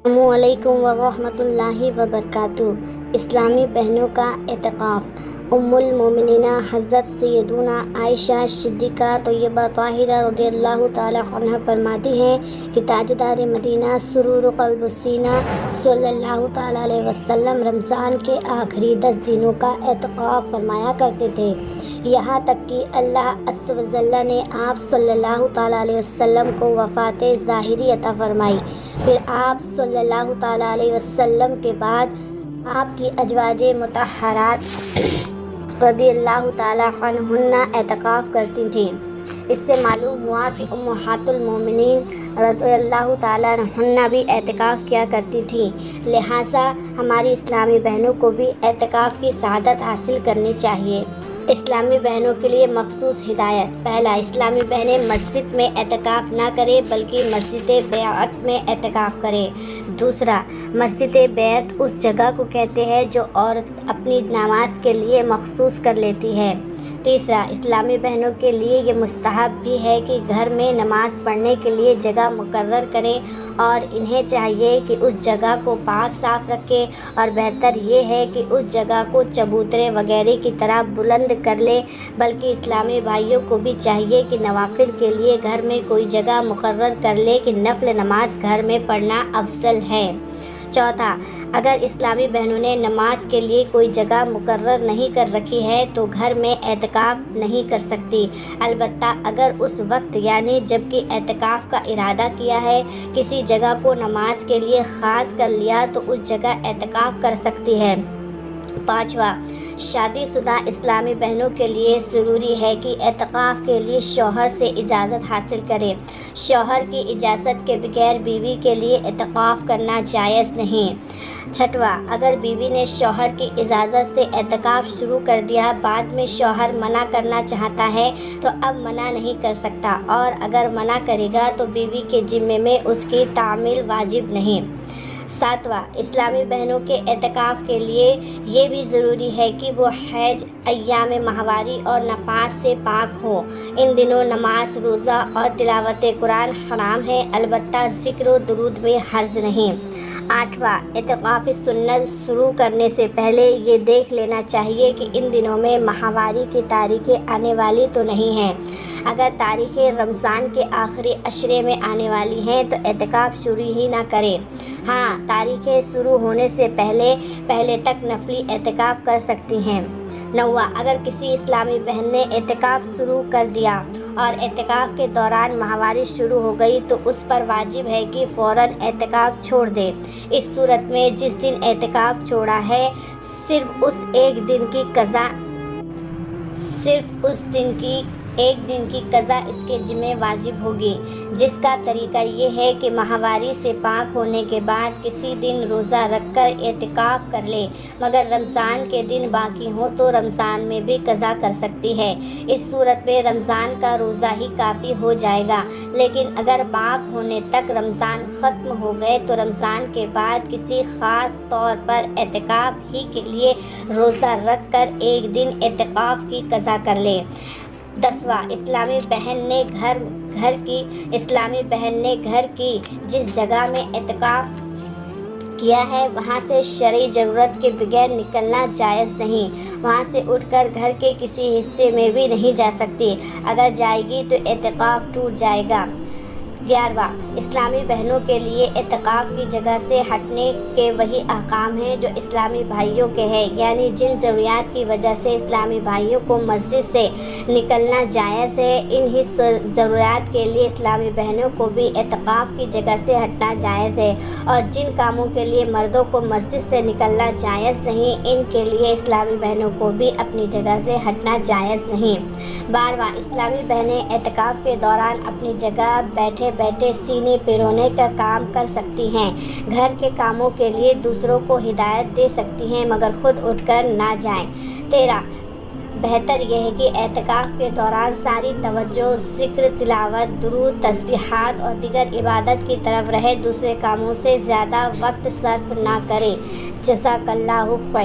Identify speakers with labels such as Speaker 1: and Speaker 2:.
Speaker 1: السلام علیکم ورحمۃ اللہ وبرکاتہ۔ اسلامی بہنوں کا اعتکاف۔ ام المومنین حضرت سیدنا عائشہ صدیقہ طیبہ طاہرہ رضی اللہ تعالی عنہا فرماتی ہیں کہ تاجدار مدینہ سرور قلب سینہ صلی اللہ تعالی علیہ وسلم رمضان کے آخری 10 دنوں کا اعتکاف فرمایا کرتے تھے، یہاں تک کہ اللہ عز و جل نے آپ صلی اللہ تعالی علیہ وسلم کو وفات ظاہری عطا فرمائی۔ پھر آپ صلی اللہ تعالی علیہ وسلم کے بعد آپ کی ازواج مطہرات رضی اللہ تعالی عنہن اعتکاف کرتی تھیں۔ اس سے معلوم ہوا کہ امہات المومنین رضی اللہ تعالی عنہن بھی اعتکاف کیا کرتی تھیں، لہٰذا ہماری اسلامی بہنوں کو بھی اعتکاف کی سعادت حاصل کرنی چاہیے۔ اسلامی بہنوں کے لیے مخصوص ہدایت۔ پہلا، اسلامی بہنیں مسجد میں اعتکاف نہ کریں بلکہ مسجد بیعت میں اعتکاف کریں۔ دوسرا، مسجد بیعت اس جگہ کو کہتے ہیں جو عورت اپنی نماز کے لیے مخصوص کر لیتی ہے۔ تیسرا، اسلامی بہنوں کے لیے یہ مستحب بھی ہے کہ گھر میں نماز پڑھنے کے لیے جگہ مقرر کریں اور انہیں چاہیے کہ اس جگہ کو پاک صاف رکھیں، اور بہتر یہ ہے کہ اس جگہ کو چبوترے وغیرہ کی طرح بلند کر لیں۔ بلکہ اسلامی بھائیوں کو بھی چاہیے کہ نوافل کے لیے گھر میں کوئی جگہ مقرر کر لیں کہ نفل نماز گھر میں پڑھنا افضل ہے۔ چوتھا، اگر اسلامی بہنوں نے نماز کے لیے کوئی جگہ مقرر نہیں کر رکھی ہے تو گھر میں اعتکاف نہیں کر سکتی، البتہ اگر اس وقت یعنی جب کہ اعتکاف کا ارادہ کیا ہے کسی جگہ کو نماز کے لیے خاص کر لیا تو اس جگہ اعتکاف کر سکتی ہے۔ پانچواں، شادی شدہ اسلامی بہنوں کے لیے ضروری ہے کہ اعتکاف کے لیے شوہر سے اجازت حاصل کریں۔ شوہر کی اجازت کے بغیر بیوی کے لیے اعتکاف کرنا جائز نہیں۔ چھٹواں، اگر بیوی نے شوہر کی اجازت سے اعتکاف شروع کر دیا، بعد میں شوہر منع کرنا چاہتا ہے تو اب منع نہیں کر سکتا، اور اگر منع کرے گا تو بیوی کے ذمے میں اس کی تعمیل واجب نہیں۔ ساتواں، اسلامی بہنوں کے اعتکاف کے لیے یہ بھی ضروری ہے کہ وہ حیض، ایام ماہواری اور نفاس سے پاک ہوں۔ ان دنوں نماز، روزہ اور تلاوت قرآن حرام ہے، البتہ ذکر و درود میں حرج نہیں۔ آٹھواں، اعتکاف سنت شروع کرنے سے پہلے یہ دیکھ لینا چاہیے کہ ان دنوں میں ماہواری کی تاریخیں آنے والی تو نہیں ہیں۔ اگر تاریخیں رمضان کے آخری عشرے میں آنے والی ہیں تو اعتکاف شروع ہی نہ کریں۔ ہاں، تاریخیں شروع ہونے سے پہلے تک نفلی اعتکاف کر سکتی ہیں۔ نواں، اگر کسی اسلامی بہن نے اعتکاف شروع کر دیا اور اعتکاف کے دوران ماہواری شروع ہو گئی تو اس پر واجب ہے کہ فوراً اعتکاف چھوڑ دے۔ اس صورت میں جس دن اعتکاف چھوڑا ہے صرف اس ایک دن کی قضا اس کے ذمہ واجب ہوگی، جس کا طریقہ یہ ہے کہ ماہواری سے پاک ہونے کے بعد کسی دن روزہ رکھ کر اعتکاف کر لے، مگر رمضان کے دن باقی ہوں تو رمضان میں بھی قضا کر سکتی ہے۔ اس صورت میں رمضان کا روزہ ہی کافی ہو جائے گا، لیکن اگر پاک ہونے تک رمضان ختم ہو گئے تو رمضان کے بعد کسی خاص طور پر اعتکاف ہی کے لیے روزہ رکھ کر ایک دن اعتکاف کی قضا کر لے۔ 10واں، اسلامی بہن نے گھر کی جس جگہ میں اعتکاف کیا ہے وہاں سے شرعی ضرورت کے بغیر نکلنا جائز نہیں۔ وہاں سے اٹھ کر گھر کے کسی حصے میں بھی نہیں جا سکتی، اگر جائے گی تو اعتکاف ٹوٹ جائے گا۔ 11واں، اسلامی بہنوں کے لیے اعتکاف کی جگہ سے ہٹنے کے وہی احکام ہیں جو اسلامی بھائیوں کے ہیں، یعنی جن ضروریات کی وجہ سے اسلامی بھائیوں کو مسجد سے نکلنا جائز ہے، انہی ضروریات کے لیے اسلامی بہنوں کو بھی اعتکاف کی جگہ سے ہٹنا جائز ہے، اور جن کاموں کے لیے مردوں کو مسجد سے نکلنا جائز نہیں، ان کے لیے اسلامی بہنوں کو بھی اپنی جگہ سے ہٹنا جائز نہیں۔ 12واں، اسلامی بہنیں اعتکاف کے دوران اپنی جگہ بیٹھے سینے پیرونے کا کام کر سکتی ہیں، گھر کے کاموں کے لیے دوسروں کو ہدایت دے سکتی ہیں، مگر خود اٹھ کر نہ جائیں۔ 13، بہتر یہ ہے کہ اعتکاف کے دوران ساری توجہ ذکر، تلاوت، درود، تسبیحات اور دیگر عبادت کی طرف رہے، دوسرے کاموں سے زیادہ وقت صرف نہ کریں۔ جزاک اللہ خیر۔